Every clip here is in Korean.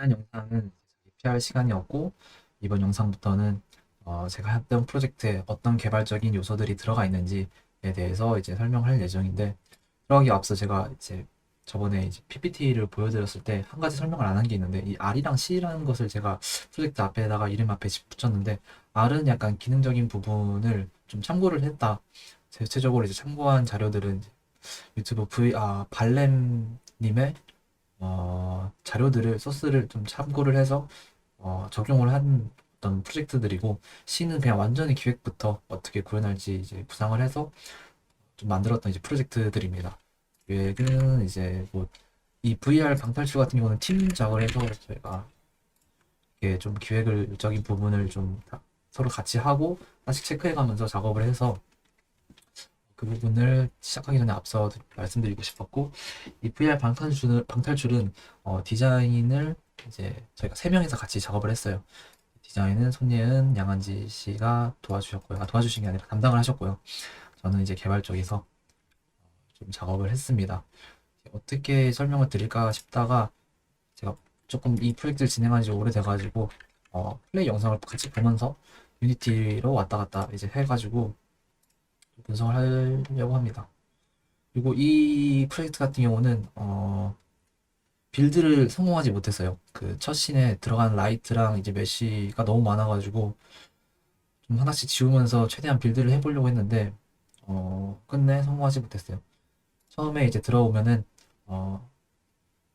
지난 영상은 PR 시간이었고, 이번 영상부터는 제가 했던 프로젝트에 어떤 개발적인 요소들이 들어가 있는지에 대해서 이제 설명할 예정인데, 들어가기 앞서 제가 이제 저번에 이제 PPT를 보여드렸을 때 한 가지 설명을 안 한 게 있는데, 이 R이랑 C라는 것을 제가 프로젝트 앞에다가 이름 앞에 붙였는데, R은 약간 기능적인 부분을 좀 참고를 했다. 대체적으로 이제 참고한 자료들은 유튜브 발렘님의 자료들을, 소스를 좀 참고를 해서 적용을 한 어떤 프로젝트들이고, C는 그냥 완전히 기획부터 어떻게 구현할지 이제 구상을 해서 좀 만들었던 이제 프로젝트들입니다. 계획은 이제 뭐 이 VR 방탈출 같은 경우는 팀 작업을 해서 저희가 이게 좀 기획을적인 부분을 좀 서로 같이 하고 하나씩 체크해가면서 작업을 해서 그 부분을 시작하기 전에 앞서 말씀드리고 싶었고, 이 VR 방탈출은 디자인을 이제 저희가 세 명이서 같이 작업을 했어요. 디자인은 손예은, 양한지 씨가 도와주셨고요. 도와주신 게 아니라 담당을 하셨고요. 저는 이제 개발 쪽에서 좀 작업을 했습니다. 어떻게 설명을 드릴까 싶다가 제가 조금 이 프로젝트를 진행한 지 오래돼가지고 플레이 영상을 같이 보면서 유니티로 왔다 갔다 이제 해가지고 분석을 하려고 합니다. 그리고 이 프로젝트 같은 경우는 빌드를 성공하지 못했어요. 그 첫 씬에 들어간 라이트랑 이제 메쉬가 너무 많아가지고 좀 하나씩 지우면서 최대한 빌드를 해보려고 했는데 끝내 성공하지 못했어요. 처음에 이제 들어오면은 어,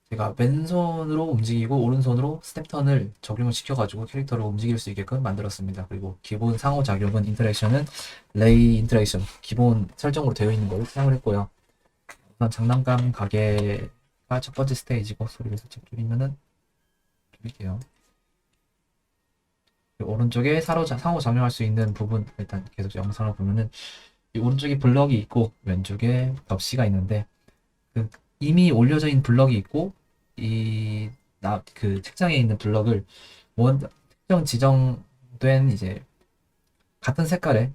제가 왼손으로 움직이고 오른손으로 스텝턴을 적용을 시켜가지고 캐릭터를 움직일 수 있게끔 만들었습니다. 그리고 기본 상호작용은 인터랙션은 레이 인터랙션 기본 설정으로 되어 있는 걸 사용을 했고요. 우선 장난감 가게가 첫 번째 스테이지고, 소리를 살짝 줄이면은 줄일게요. 오른쪽에 상호작용할 수 있는 부분, 일단 계속 영상을 보면은 이 오른쪽에 블럭이 있고 왼쪽에 벽시가 있는데, 그 이미 올려져 있는 블럭이 있고 그 책장에 있는 블럭을 특정 지정된 이제 같은 색깔의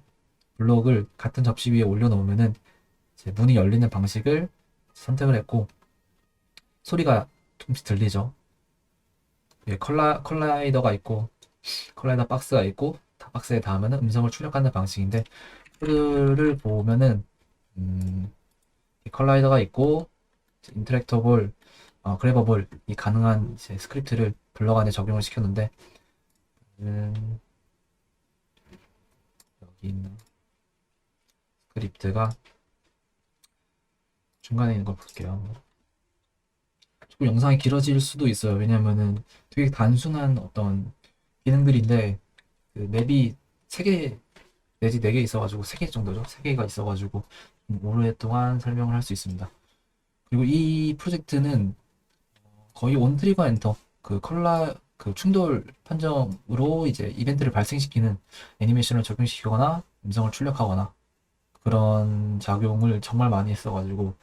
블록을 같은 접시 위에 올려놓으면은 이제 문이 열리는 방식을 선택을 했고, 소리가 조금씩 들리죠. 컬라이더가 있고 컬라이더 박스가 있고, 박스에 닿으면 음성을 출력하는 방식인데, 코드를 보면은 컬라이더가 있고 인터랙터볼, 그래버볼 이 가능한 이제 스크립트를 블럭 안에 적용을 시켰는데, 음, 여기 있는 스크립트가 중간에 있는 걸 볼게요. 조금 영상이 길어질 수도 있어요. 왜냐면은 되게 단순한 어떤 기능들인데, 그 맵이 3개 내지 4개 있어가지고, 3개 정도죠. 3개가 있어가지고 오랫동안 설명을 할 수 있습니다. 그리고 이 프로젝트는 거의 온 트리거 엔터, 그 충돌 판정으로 이제 이벤트를 발생시키는 애니메이션을 적용시키거나 음성을 출력하거나 그런 작용을 정말 많이 했어가지고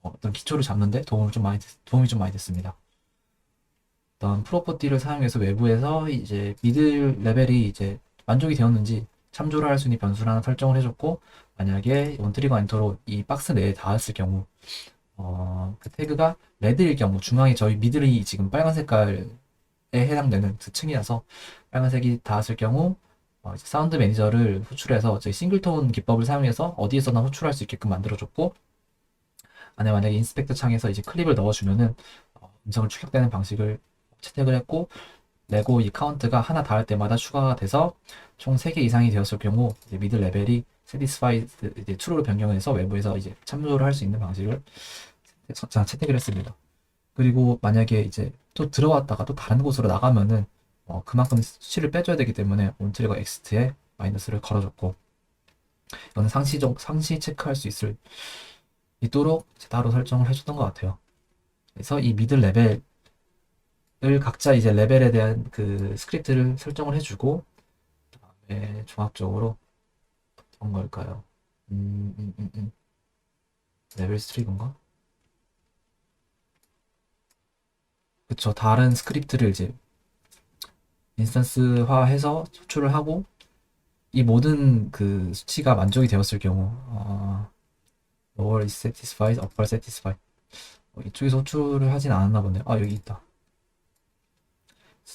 어떤 기초를 잡는데 도움이 좀 많이 됐습니다. 어떤 프로퍼티를 사용해서 외부에서 이제 미들 레벨이 이제 만족이 되었는지 참조를 할 수 있는 변수를 하나 설정을 해줬고, 만약에 원트리거 엔터로 이 박스 내에 닿았을 경우 그 태그가 레드일 경우, 중앙에 저희 미들이 지금 빨간 색깔에 해당되는 층이라서 빨간색이 닿았을 경우 이제 사운드 매니저를 호출해서 저희 싱글톤 기법을 사용해서 어디에서나 호출할 수 있게끔 만들어줬고, 만약에 인스펙터 창에서 이제 클립을 넣어주면은 음성을 출력되는 방식을 채택을 했고, 레고 이 카운트가 하나 닿을 때마다 추가가 돼서 총 3개 이상이 되었을 경우 이제 미들 레벨이 satisfied 이제 true로 변경해서 외부에서 이제 참조를 할 수 있는 방식을 채택을 했습니다. 그리고 만약에 이제 또 들어왔다가 또 다른 곳으로 나가면은 그만큼 수치를 빼줘야 되기 때문에 온트리거 엑스트에 마이너스를 걸어줬고, 이거는 상시 체크할 수 있도록 따로 설정을 해줬던 것 같아요. 그래서 이 미들 레벨을 각자 이제 레벨에 대한 그 스크립트를 설정을 해주고, 그다음에 종합적으로 어떤 걸까요? 음, 음, 음, 음. 레벨 3인가? 그쵸. 다른 스크립트를 이제 인스턴스화해서 호출을 하고, 이 모든 그 수치가 만족이 되었을 경우 lower is satisfied, upper satisfied, 이쪽에서 호출을 하진 않았나 보네. 여기 있다.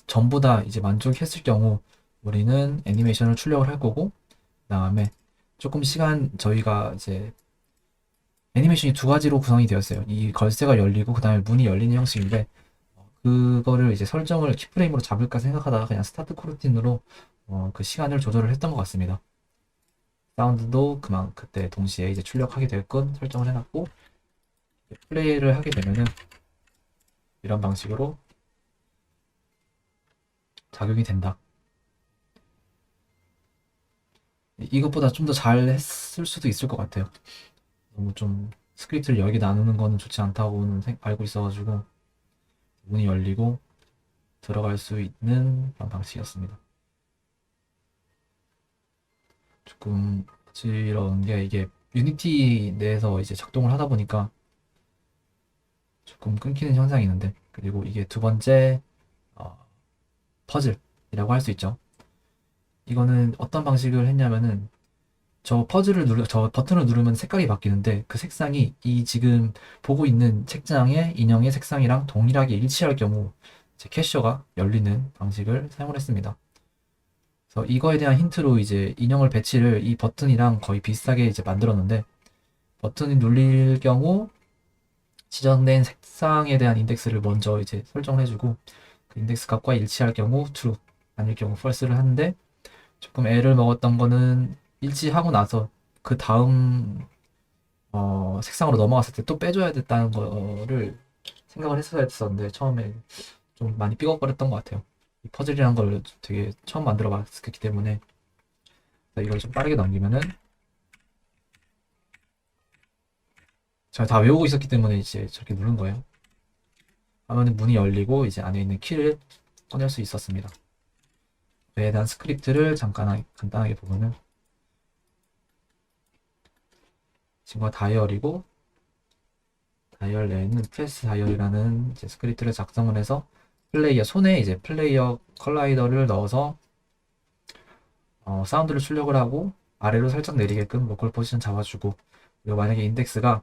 전부 다 이제 만족했을 경우 우리는 애니메이션을 출력을 할 거고, 그다음에 조금 시간 저희가 이제 애니메이션이 두 가지로 구성이 되었어요. 이 걸쇠가 열리고 그다음에 문이 열리는 형식인데 그거를 이제 설정을 키프레임으로 잡을까 생각하다가 그냥 스타트 코르틴으로 그 시간을 조절을 했던 것 같습니다. 사운드도 그만 그때 동시에 이제 출력하게 되게끔 설정을 해놨고 플레이를 하게 되면은 이런 방식으로 작용이 된다. 이것보다 좀 더 잘 했을 수도 있을 것 같아요. 너무 좀 스크립트를 여러 개 나누는 거는 좋지 않다고는 알고 있어가지고 문이 열리고 들어갈 수 있는 그런 방식이었습니다. 조금 어지러운 게 이게 유니티 내에서 이제 작동을 하다 보니까 조금 끊기는 현상이 있는데, 그리고 이게 두 번째 어, 퍼즐이라고 할 수 있죠. 이거는 어떤 방식을 했냐면은 저 버튼을 누르면 색깔이 바뀌는데 그 색상이 이 지금 보고 있는 책장의 인형의 색상이랑 동일하게 일치할 경우 이제 캐셔가 열리는 방식을 사용을 했습니다. 그래서 이거에 대한 힌트로 이제 인형을 배치를 이 버튼이랑 거의 비슷하게 이제 만들었는데 버튼이 눌릴 경우 지정된 색상에 대한 인덱스를 먼저 이제 설정을 해주고 그 인덱스 값과 일치할 경우 true, 아닐 경우 false를 하는데 조금 애를 먹었던 거는 일치하고 나서 그 다음 색상으로 넘어갔을 때 또 빼줘야 됐다는 거를 생각을 했어야 됐었는데 처음에 좀 많이 삐걱거렸던 것 같아요. 이 퍼즐이라는 걸 되게 처음 만들어 봤기 때문에 이걸 좀 빠르게 넘기면은 제가 다 외우고 있었기 때문에 이제 저렇게 누른 거예요. 하면은 문이 열리고 이제 안에 있는 키를 꺼낼 수 있었습니다. 그에 대한 스크립트를 잠깐 간단하게 보면은 친구가 다이얼이고 다이얼 내에는 프레스 다이얼이라는 이제 스크립트를 작성을 해서 플레이어 손에 이제 플레이어 컬라이더를 넣어서 사운드를 출력을 하고 아래로 살짝 내리게끔 로컬 포지션 잡아주고, 그리고 만약에 인덱스가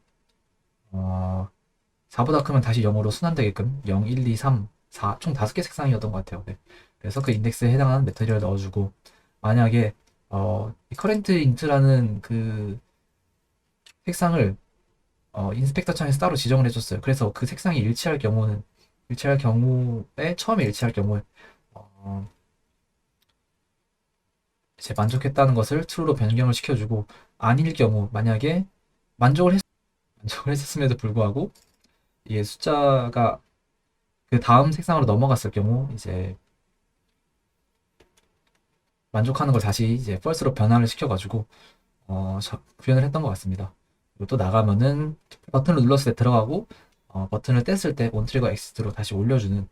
4보다 크면 다시 0으로 순환되게끔 0, 1, 2, 3, 4 총 5개 색상이었던 것 같아요. 네. 그래서 그 인덱스에 해당하는 메터리얼을 넣어주고 만약에 이 커렌트 인트라는 그 색상을 인스펙터 창에서 따로 지정을 해줬어요. 그래서 그 색상이 일치할 경우에 처음에 일치할 경우에 어, 이제 만족했다는 것을 true로 변경을 시켜주고 아닐 경우 만약에 만족을 했, 만족을 했음에도 불구하고 이게 숫자가 그 다음 색상으로 넘어갔을 경우 이제 만족하는 걸 다시 이제 false로 변화를 시켜가지고 구현을 했던 것 같습니다. 그리고 또 나가면은 버튼을 눌렀을 때 들어가고 버튼을 뗐을 때 온트리거 엑시트로 다시 올려주는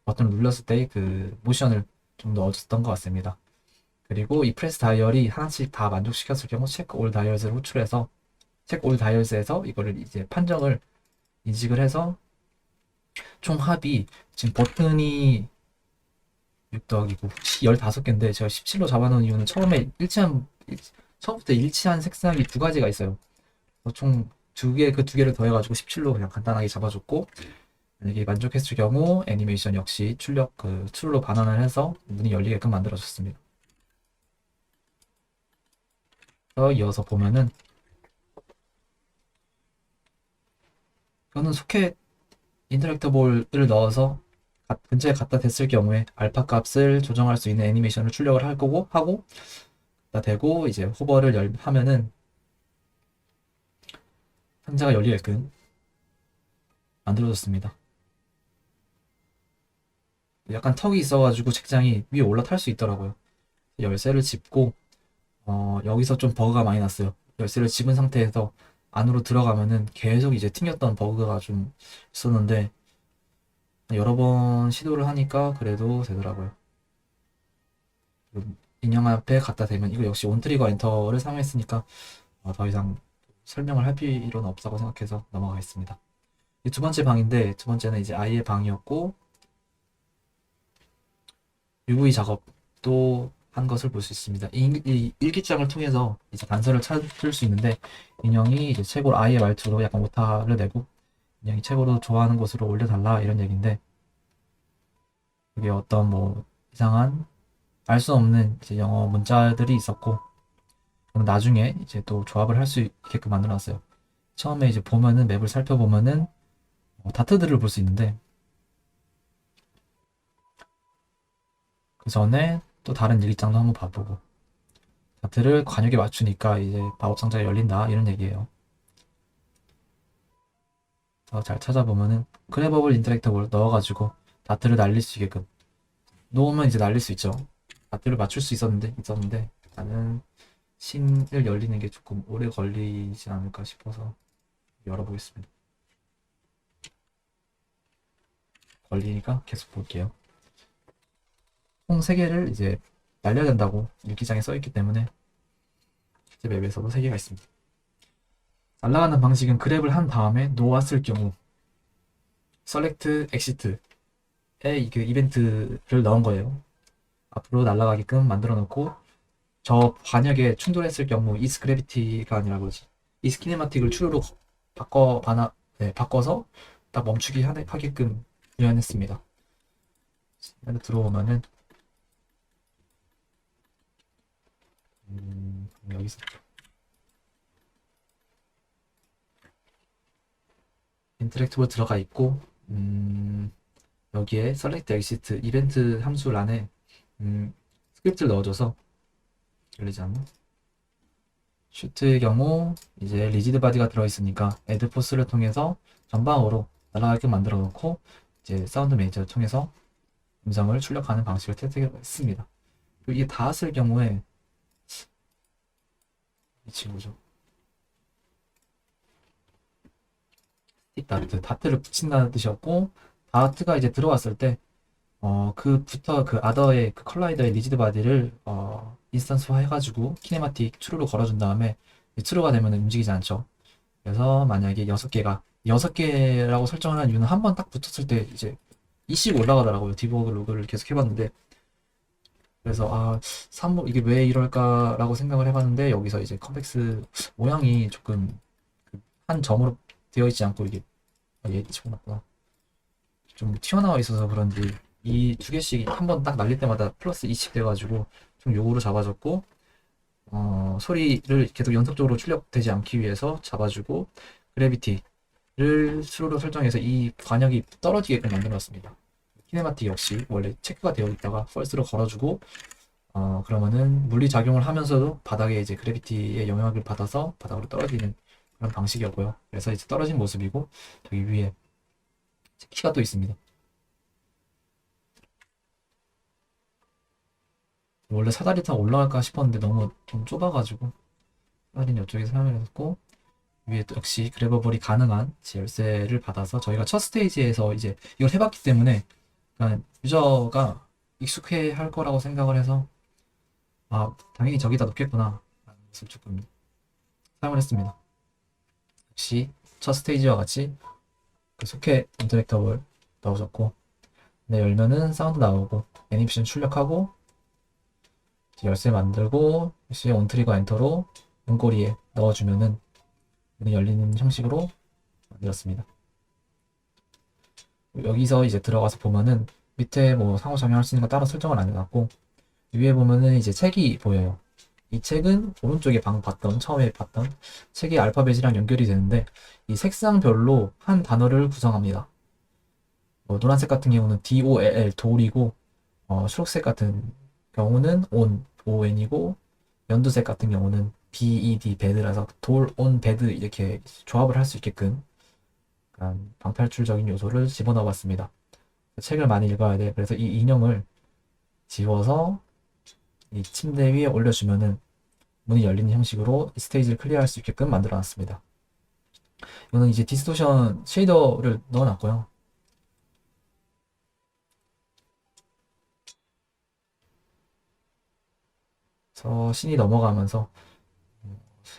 버튼을 눌렀을 때 그 모션을 좀 넣어줬던 것 같습니다. 그리고 이 프레스 다이얼이 하나씩 다 만족시켰을 경우 체크 올 다이얼스를 호출해서 체크 올 다이얼스에서 이거를 이제 판정을 인식을 해서 총 합이 지금 버튼이 6 더하기 9, 15개인데 제가 17로 잡아놓은 이유는 처음부터 일치한 색상이 두 가지가 있어요. 총 그 두 개를 더해가지고 17로 그냥 간단하게 잡아줬고, 만약에 만족했을 경우 애니메이션 역시 출력 그 true로 반환을 해서 문이 열리게끔 만들어줬습니다. 이어서 보면은 이거는 소켓 인터랙터볼을 넣어서 근처에 갖다 댔을 경우에 알파 값을 조정할 수 있는 애니메이션을 출력을 할 거고 하고 갖다 대고 이제 호버를 하면은 상자가 열리게끔 만들어졌습니다. 약간 턱이 있어가지고 책장이 위에 올라탈 수 있더라고요. 열쇠를 짚고 여기서 좀 버그가 많이 났어요. 열쇠를 집은 상태에서 안으로 들어가면은 계속 이제 튕겼던 버그가 좀 있었는데 여러 번 시도를 하니까 그래도 되더라고요. 인형 앞에 갖다 대면 이거 역시 온트리거 엔터를 사용했으니까 더 이상 설명을 할 필요는 없다고 생각해서 넘어가겠습니다. 이 두 번째 방인데 두 번째는 이제 아이의 방이었고 UV 작업도 한 것을 볼 수 있습니다. 이 일기장을 통해서 이제 단서를 찾을 수 있는데 인형이 이제 최고로 아이의 말투로 약간 오타를 내고 인형이 최고로 좋아하는 곳으로 올려달라 이런 얘기인데 그게 어떤 뭐 이상한 알 수 없는 이제 영어 문자들이 있었고, 나중에 이제 또 조합을 할 수 있게끔 만들어놨어요. 처음에 이제 보면은 맵을 살펴보면은 다트들을 볼 수 있는데, 그 전에 또 다른 일기장도 한번 봐보고, 다트를 관역에 맞추니까 이제 마법 상자가 열린다 이런 얘기예요. 잘 찾아보면은 그래버블 인터랙터블 넣어가지고 다트를 날릴 수 있게끔 놓으면 이제 날릴 수 있죠. 다트를 맞출 수 있었는데 나는 신을 열리는 게 조금 오래 걸리지 않을까 싶어서 열어보겠습니다. 걸리니까 계속 볼게요. 총 3개를 이제 날려야 된다고 일기장에 써있기 때문에 실제 맵에서도 3개가 있습니다. 날아가는 방식은 그랩을 한 다음에 놓았을 경우 select exit에 그 이벤트를 넣은 거예요. 앞으로 날아가게끔 만들어 놓고 저 관역에 충돌했을 경우 이스 그래비티가 아니라 뭐지? 이스 키네마틱을 추루로 바꿔서 딱 멈추기 하게끔 구현했습니다. 들어오면은 여기서 인터랙티브 들어가 있고 여기에 select exit 이벤트 함수란에 스크립트를 넣어줘서 열리지 않나? 슈트의 경우 이제 리지드 바디가 들어있으니까 애드 포스를 통해서 전방으로 날아가게 만들어 놓고 이제 사운드 매니저를 통해서 음성을 출력하는 방식을 채택했습니다. 이게 닿았을 경우에 이 친구죠. 스틱 다트를 붙인다는 뜻이었고 다트가 이제 들어왔을 때 그 아더의 그 컬라이더의 리지드 바디를 인스턴스화 해가지고 키네마틱 트루로 걸어준 다음에 트루가 되면 움직이지 않죠. 그래서 만약에 6개라고 설정을 한 이유는 한 번 딱 붙었을 때 이제 이씩 올라가더라고요. 디버그 로그를 계속 해봤는데 그래서 이게 왜 이럴까라고 생각을 해봤는데 여기서 이제 컴팩스 모양이 조금 한 점으로 되어 있지 않고 이게 얘 치고 났구나. 좀 튀어나와 있어서 그런지 이 2개씩 한 번 딱 날릴 때마다 플러스 2씩 돼가지고 좀 요구로 잡아줬고 소리를 계속 연속적으로 출력되지 않기 위해서 잡아주고 그래비티를 수로로 설정해서 이 관역이 떨어지게끔 만들어놨습니다. 키네마틱 역시 원래 체크가 되어 있다가 펄스로 걸어주고 그러면은 물리작용을 하면서도 바닥에 이제 그래비티의 영향을 받아서 바닥으로 떨어지는 그런 방식이었고요. 그래서 이제 떨어진 모습이고 저기 위에 키가 또 있습니다. 원래 사다리 타고 올라갈까 싶었는데 너무 좀 좁아가지고 사다리는 이쪽에 사용했고 위에 또 역시 그래버블이 가능한 열쇠를 받아서 저희가 첫 스테이지에서 이제 이걸 해봤기 때문에 유저가 익숙해 할 거라고 생각을 해서 당연히 저기다 놓겠구나 라는 것을 조금 사용을 했습니다. 역시 첫 스테이지와 같이 그 소켓 인터랙터블 넣어줬고 열면은 사운드 나오고 애니메이션 출력하고 열쇠 만들고 역시 온트리거 엔터로 문고리에 넣어주면은 문이 열리는 형식으로 만들었습니다. 여기서 이제 들어가서 보면은 밑에 뭐 상호작용할 수 있는 거 따로 설정을 안 해놨고 위에 보면은 이제 책이 보여요. 이 책은 오른쪽에 처음에 봤던 책의 알파벳이랑 연결이 되는데 이 색상별로 한 단어를 구성합니다. 노란색 같은 경우는 DOLL 돌이고 초록색 같은 경우는 ON이고 연두색 같은 경우는 BED bed라서 돌, 온, 베드 이렇게 조합을 할 수 있게끔 방탈출적인 요소를 집어넣어 봤습니다. 책을 많이 읽어야 돼. 그래서 이 인형을 집어서 이 침대 위에 올려주면은 문이 열리는 형식으로 스테이지를 클리어할 수 있게끔 만들어 놨습니다. 이거는 이제 디스토션 쉐이더를 넣어 놨고요. 그래서 신이 넘어가면서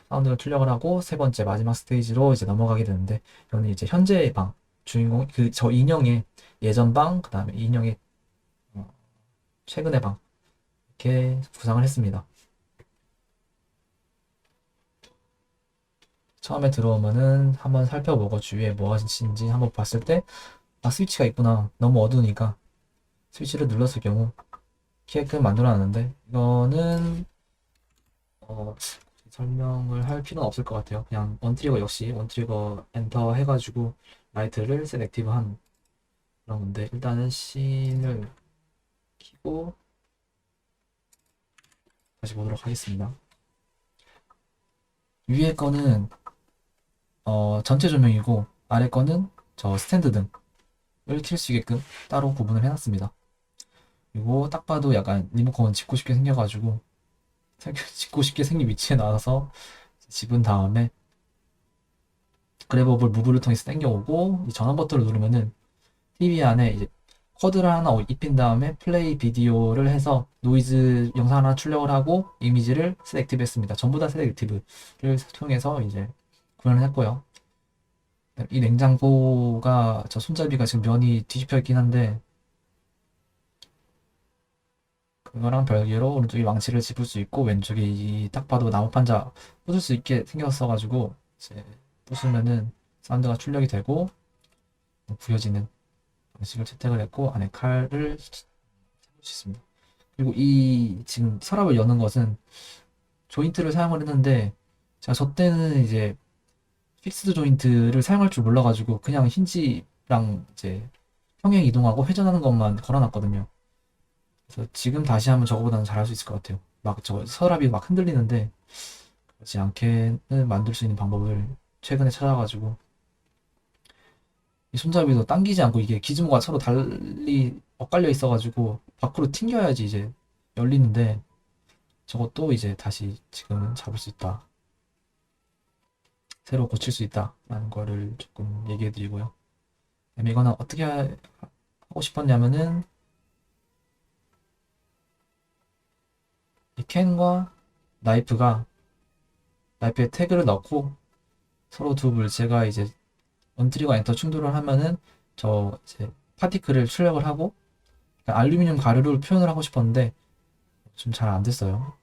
사운드를 출력을 하고 세 번째 마지막 스테이지로 이제 넘어가게 되는데 이거는 이제 현재의 방 주인공 저 인형의 예전 방 그다음에 인형의 최근의 방 이렇게 구상을 했습니다. 처음에 들어오면은 한번 살펴보고 주위에 뭐가 있는지 한번 봤을 때 스위치가 있구나. 너무 어두우니까 스위치를 눌렀을 경우 키게끔 만들어놨는데 이거는 어, 설명을 할 필요는 없을 것 같아요. 그냥 원트리거 역시 원트리거 엔터 해가지고 라이트를 셋 액티브한 그런 건데 일단은 씬을 키고 다시 보도록 하겠습니다. 위에 거는 전체 조명이고 아래 거는 저 스탠드 등을 킬 수 있게끔 따로 구분을 해놨습니다. 그리고 딱 봐도 약간 리모컨 짚고 싶게 생겨가지고 짚고 싶게 생긴 위치에 놔서 집은 다음에 그래버블 무브를 통해서 당겨오고 이 전원 버튼을 누르면은 TV 안에 이제 쿼드를 하나 입힌 다음에 플레이 비디오를 해서 노이즈 영상 하나 출력을 하고 이미지를 셋 액티브 했습니다. 전부 다 셋 액티브를 통해서 이제 구현을 했고요. 이 냉장고가 저 손잡이가 지금 면이 뒤집혀 있긴 한데 그거랑 별개로 오른쪽에 왕치를 짚을 수 있고 왼쪽에 이 딱 봐도 나무 판자 부술 수 있게 생겼어가지고 이제 부수면은 사운드가 출력이 되고 구겨지는 방식을 채택을 했고 안에 칼을 잡을 수 있습니다. 그리고 이 지금 서랍을 여는 것은 조인트를 사용을 했는데 제가 저 때는 이제 픽스드 조인트를 사용할 줄 몰라가지고 그냥 힌지랑 이제 평행 이동하고 회전하는 것만 걸어놨거든요. 그래서 지금 다시 하면 저거보다는 잘할 수 있을 것 같아요. 막 저 서랍이 막 흔들리는데 그렇지 않게는 만들 수 있는 방법을 최근에 찾아가지고 이 손잡이도 당기지 않고 이게 기즈모가 서로 달리 엇갈려 있어가지고 밖으로 튕겨야지 이제 열리는데 저것도 이제 다시 지금은 잡을 수 있다. 새로 고칠 수 있다. 라는 거를 조금 얘기해 드리고요. 이거는 어떻게 하고 싶었냐면은 이 캔과 나이프가 나이프에 태그를 넣고 서로 두 물체가 이제 원트리거 엔터 충돌을 하면은 저 이제 파티클을 출력을 하고 그러니까 알루미늄 가루를 표현을 하고 싶었는데 좀 잘 안 됐어요.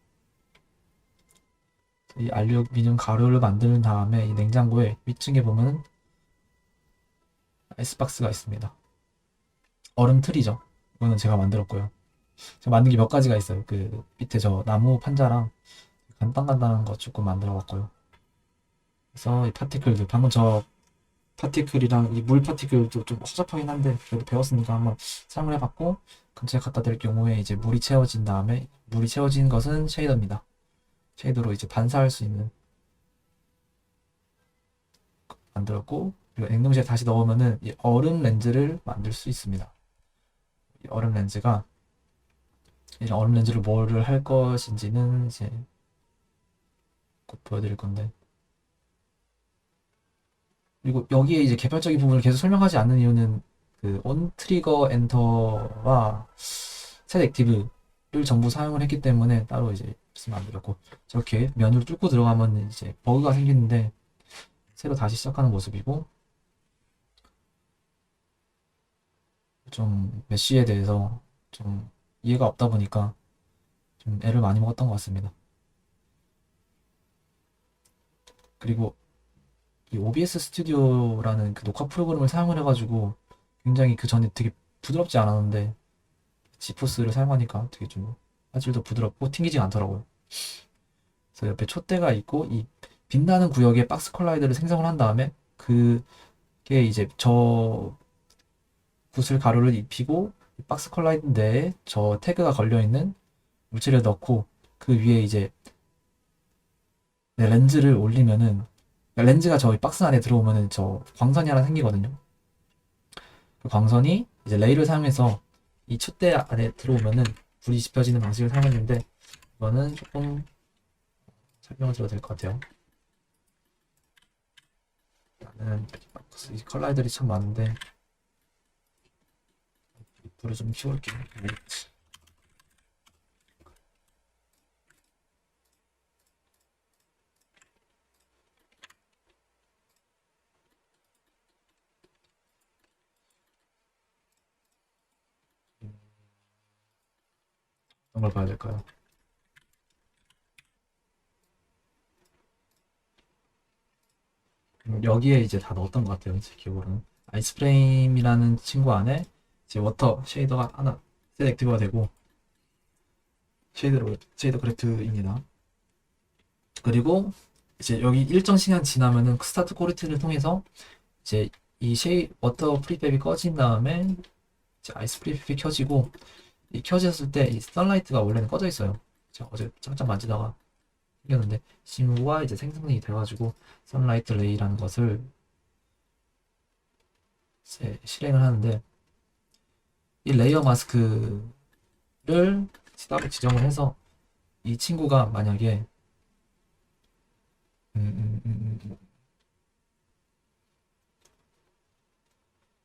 이 알루미늄 가루를 만든 다음에 이 냉장고에 위층에 보면은 아이스박스가 있습니다. 얼음 틀이죠. 이거는 제가 만들었고요. 제가 만든 게 몇 가지가 있어요. 그 밑에 저 나무 판자랑 간단간단한 거 조금 만들어 봤고요. 그래서 이 파티클들 방금 저 파티클이랑 이 물 파티클도 좀 허접하긴 한데 그래도 배웠으니까 한번 사용을 해봤고 근처에 갖다 댈 경우에 이제 물이 채워진 다음에 물이 채워진 것은 쉐이더입니다. 쉐이더로 이제 반사할 수 있는 만들었고 그리고 냉동실에 다시 넣으면은 이 얼음 렌즈를 만들 수 있습니다. 이 얼음 렌즈가 이제 얼음 렌즈를 뭐를 할 것인지는 이제 곧 보여드릴 건데 그리고 여기에 이제 개별적인 부분을 계속 설명하지 않는 이유는 그 온 트리거 엔터와 셋 액티브를 전부 사용을 했기 때문에 따로 이제 쓰면 안 되겠고 저렇게 면을 뚫고 들어가면 이제 버그가 생기는데 새로 다시 시작하는 모습이고 좀 메쉬에 대해서 좀 이해가 없다 보니까 좀 애를 많이 먹었던 것 같습니다. 그리고 이 OBS 스튜디오라는 그 녹화 프로그램을 사용을 해가지고 굉장히 그 전에 되게 부드럽지 않았는데 지포스를 사용하니까 되게 좀 화질도 부드럽고 튕기지 않더라고요. 그래서 옆에 촛대가 있고 이 빛나는 구역에 박스 컬라이더를 생성을 한 다음에 그게 이제 저 구슬 가루를 입히고 박스 컬라이더 내에 저 태그가 걸려 있는 물체를 넣고 그 위에 이제 렌즈를 올리면은 렌즈가 저희 박스 안에 들어오면은 저 광선이 하나 생기거든요. 그 광선이 이제 레이를 사용해서 이 촛대 안에 들어오면은 불이 지펴지는 방식을 사용했는데 이거는 조금 설명을 드려도 될 것 같아요. 나는 이 컬러들이 참 많은데 불을 좀 키울게요. 어떤 걸 봐야 될까요? 여기에 이제 다 넣었던 것 같아요. 제 기억으로는. 아이스프레임이라는 친구 안에 이제 워터 쉐이더가 하나 셋 액티브가 되고 쉐이더 그래프입니다. 그리고 이제 여기 일정 시간 지나면은 스타트 코르트를 통해서 이제 이 워터 프리팹이 꺼진 다음에 이제 아이스 프리팹이 켜지고 이 켜졌을 때 이 선라이트가 원래는 꺼져 있어요. 제가 어제 잠깐 만지다가 생겼는데 친구가 이제 생성이 돼가지고 선라이트 레이라는 것을 이제 실행을 하는데 이 레이어 마스크를 따로 지정을 해서 이 친구가 만약에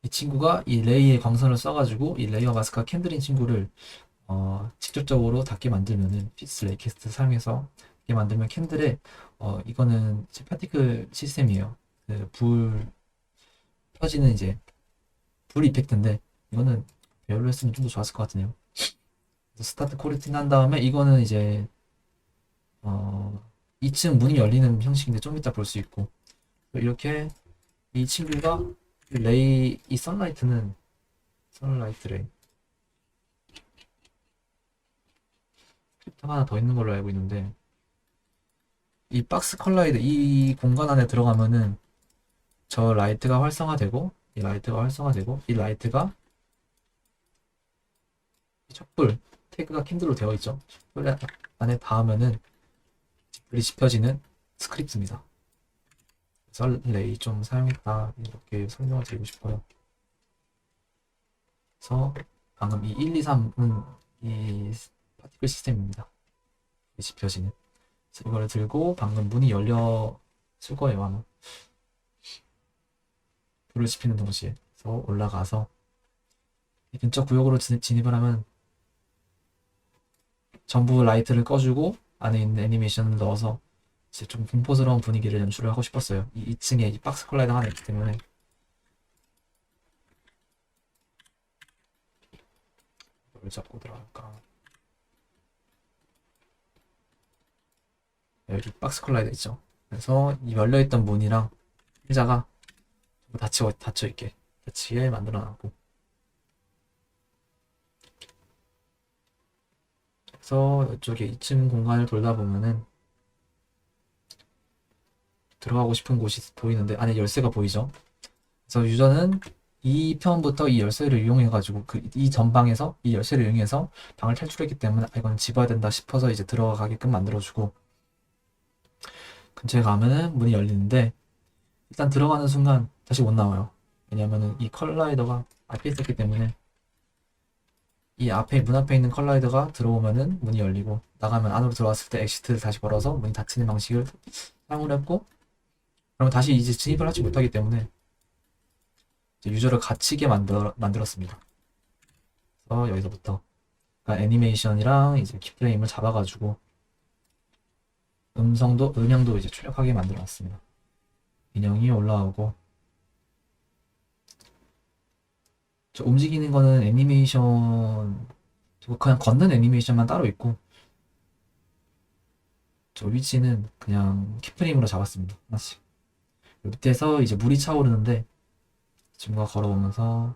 이 친구가 이 레이의 광선을 써가지고 이 레이어 마스크가 캔들인 친구를 직접적으로 닿게 만들면은 피스 레이캐스트 사용해서 닿게 만들면 캔들에 이거는 이제 파티클 시스템이에요. 그 불 펴지는 이제 불 이펙트인데 이거는 배열로 했으면 좀 더 좋았을 것 같으네요. 그래서 스타트 코르틴 한 다음에 이거는 이제 2층 문이 열리는 형식인데 좀 이따 볼 수 있고 이렇게 이 친구가 이 선라이트는 선라이트 레이 스크립트가 하나 더 있는 걸로 알고 있는데 이 박스 컬라이드 이 공간 안에 들어가면은 저 라이트가 활성화되고 이 라이트가 활성화되고 이 라이트가 촛불 태그가 캔들로 되어 있죠. 촛불 안에 닿으면은 불이 지펴지는 스크립트입니다. 그래서 레이 좀 사용했다 이렇게 설명을 드리고 싶어요. 그래서 방금 이 1, 2, 3은 이 파티클 시스템입니다. 지펴지는. 그래서 이거를 들고 방금 문이 열렸을 거예요 아마. 불을 지피는 동시에. 그래서 올라가서 이 근처 구역으로 진입을 하면 전부 라이트를 꺼주고 안에 있는 애니메이션을 넣어서 이제 좀 공포스러운 분위기를 연출을 하고 싶었어요. 이 2층에 이 박스 컬라이더 하나 있기 때문에 이걸 잡고 들어갈까? 여기 박스 컬라이더 있죠. 그래서 이 열려있던 문이랑 의자가 닫혀있게 닫히게 만들어놨고 그래서 이쪽에 2층 공간을 돌다 보면은 들어가고 싶은 곳이 보이는데 안에 열쇠가 보이죠. 그래서 유저는 이 편부터 이 열쇠를 이용해가지고 이 전방에서 이 열쇠를 이용해서 방을 탈출했기 때문에 이건 집어야 된다 싶어서 이제 들어가게끔 만들어주고 근처에 가면은 문이 열리는데 일단 들어가는 순간 다시 못 나와요. 왜냐면은 이 컬라이더가 앞에 있었기 때문에 이 문 앞에 있는 컬라이더가 들어오면은 문이 열리고 나가면 안으로 들어왔을 때 엑시트를 다시 걸어서 문이 닫히는 방식을 사용을 했고 그러면 다시 이제 진입을 하지 못하기 때문에 이제 유저를 갇히게 만들었습니다. 그래서 여기서부터 그러니까 애니메이션이랑 이제 키프레임을 잡아가지고 음향도 이제 출력하게 만들어놨습니다. 인형이 올라오고 저 움직이는 거는 애니메이션 그냥 걷는 애니메이션만 따로 있고 저 위치는 그냥 키프레임으로 잡았습니다. 하나씩 밑에서 이제 물이 차오르는데 친구가 걸어오면서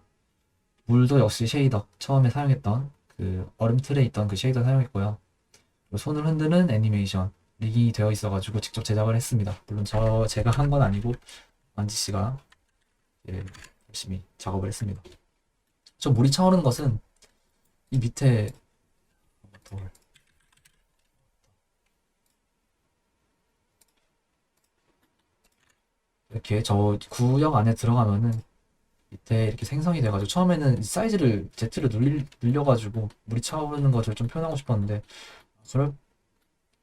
물도 역시 쉐이더 처음에 사용했던 그 얼음 틀에 있던 그 쉐이더 사용했고요. 그리고 손을 흔드는 애니메이션 리깅이 되어 있어가지고 직접 제작을 했습니다. 물론 제가 한 건 아니고 만지 씨가 열심히 작업을 했습니다. 저 물이 차오르는 것은 이 밑에 이렇게 저 구역 안에 들어가면은 밑에 이렇게 생성이 돼가지고 처음에는 사이즈를 Z를 늘려가지고 물이 차오르는 것을 좀 표현하고 싶었는데 그럴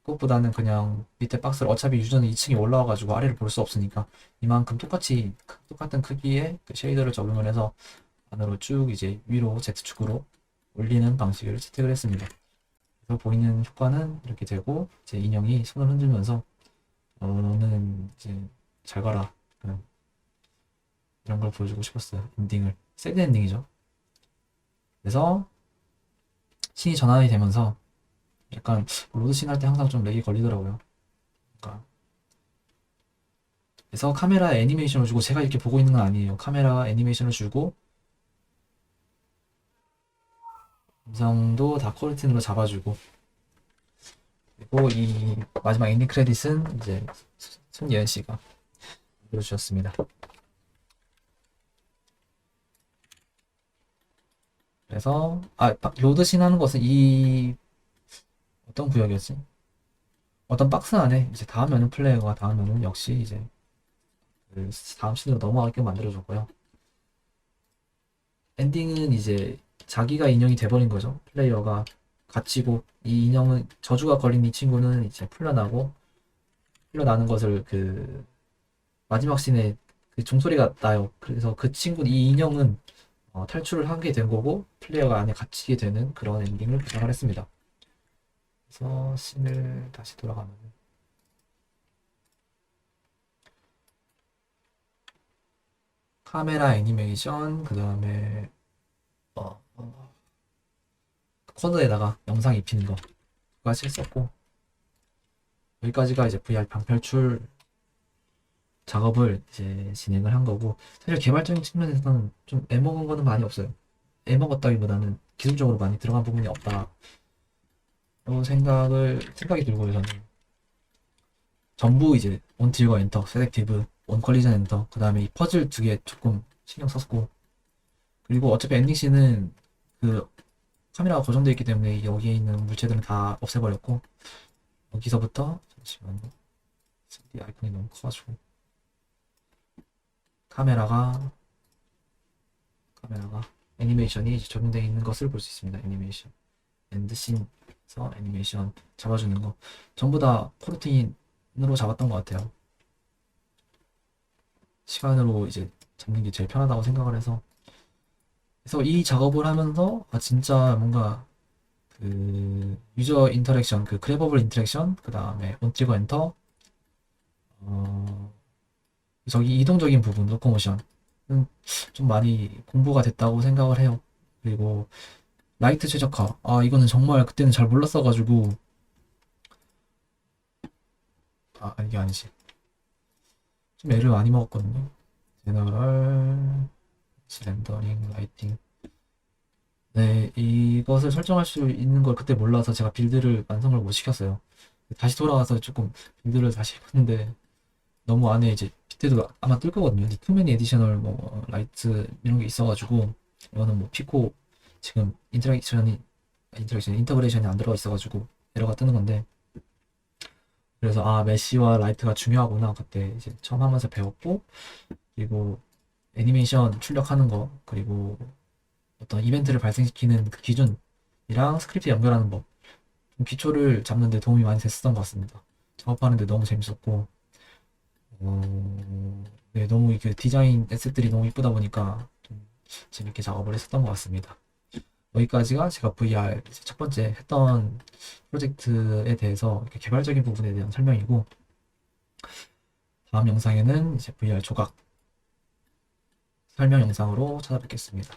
것보다는 그냥 밑에 박스를 어차피 유저는 2층에 올라와가지고 아래를 볼 수 없으니까 이만큼 똑같은 크기의 그 쉐이더를 적용을 해서 안으로 쭉 이제 위로 Z축으로 올리는 방식을 채택을 했습니다. 그래서 보이는 효과는 이렇게 되고 이제 인형이 손을 흔들면서 너는 이제 잘 가라 그냥 이런 걸 보여주고 싶었어요. 엔딩을 새드 엔딩이죠. 그래서 신이 전환이 되면서 약간 로드씬 할 때 항상 좀 렉이 걸리더라고요. 그러니까 그래서 카메라 애니메이션을 주고 제가 이렇게 보고 있는 건 아니에요. 카메라 애니메이션을 주고 음성도 다 코르틴으로 잡아주고, 그리고 이 마지막 엔딩 크레딧은 이제 손예은 씨가 만들어주셨습니다. 그래서 로드신 하는 것은 이 어떤 구역이었지? 어떤 박스 안에 이제 닿으면은 플레이어가 닿으면은 역시 이제 그 다음 씬으로 넘어가게끔 만들어줬고요. 엔딩은 이제 자기가 인형이 돼버린 거죠. 플레이어가 갇히고 이 인형은 저주가 걸린 이 친구는 이제 풀려나는 것을 그 마지막 씬에 그 종소리가 나요. 그래서 그 친구 이 인형은 탈출을 하게 된 거고 플레이어가 안에 갇히게 되는 그런 엔딩을 구상을 했습니다. 그래서 씬을 다시 돌아가면 카메라 애니메이션 그 다음에 코드에다가 영상 입히는 거까지 했었고 여기까지가 이제 VR 방탈출 작업을 이제 진행을 한 거고 사실 개발적인 측면에서는 좀 애먹은 거는 많이 없어요. 애먹었다기보다는 기술적으로 많이 들어간 부분이 없다. 라고 생각이 들고요, 저는. 전부 이제 온 딜거 엔터, 셀렉티브, 온 컬리전 엔터, 그 다음에 이 퍼즐 두 개 조금 신경 썼고, 그리고 어차피 엔딩씬은 그 카메라가 고정되어 있기 때문에 여기에 있는 물체들은 다 없애버렸고, 여기서부터, 잠시만요. 3D 아이콘이 너무 커가지고, 카메라가, 카메라가, 애니메이션이 이제 적용되어 있는 것을 볼 수 있습니다. 애니메이션. 엔드씬에서 애니메이션 잡아주는 거. 전부 다 코르틴으로 잡았던 것 같아요. 시간으로 이제 잡는 게 제일 편하다고 생각을 해서 그래서 이 작업을 하면서 진짜 뭔가 그 유저 인터랙션 그 그래버블 인터랙션 그 다음에 온트리거 엔터 어 저기 이동적인 부분 로코모션은 좀 많이 공부가 됐다고 생각을 해요. 그리고 라이트 최적화 이거는 정말 그때는 잘 몰랐어가지고 이게 아니지 좀 애를 많이 먹었거든요. 제너럴 렌더링 라이팅 네, 이것을 설정할 수 있는 걸 그때 몰라서 제가 빌드를 완성을 못 시켰어요. 다시 돌아와서 조금 빌드를 다시 해봤는데 너무 안에 이제 밑에도 아마 뜰 거거든요. 근데 투맨 에디셔널 뭐 라이트 이런 게 있어가지고 이거는 뭐 피코 지금 인터그레이션이 안 들어가 있어가지고 에러가 뜨는 건데 그래서 메쉬와 라이트가 중요하구나 그때 이제 처음 하면서 배웠고 그리고 애니메이션 출력하는 거 그리고 어떤 이벤트를 발생시키는 그 기준이랑 스크립트 연결하는 법, 좀 기초를 잡는 데 도움이 많이 됐었던 것 같습니다. 작업하는데 너무 재밌었고, 네, 너무 그 디자인 에셋들이 너무 이쁘다 보니까 좀 재밌게 작업을 했었던 것 같습니다. 여기까지가 제가 VR 이제 첫 번째 했던 프로젝트에 대해서 이렇게 개발적인 부분에 대한 설명이고, 다음 영상에는 이제 VR 조각 설명 영상으로 찾아뵙겠습니다.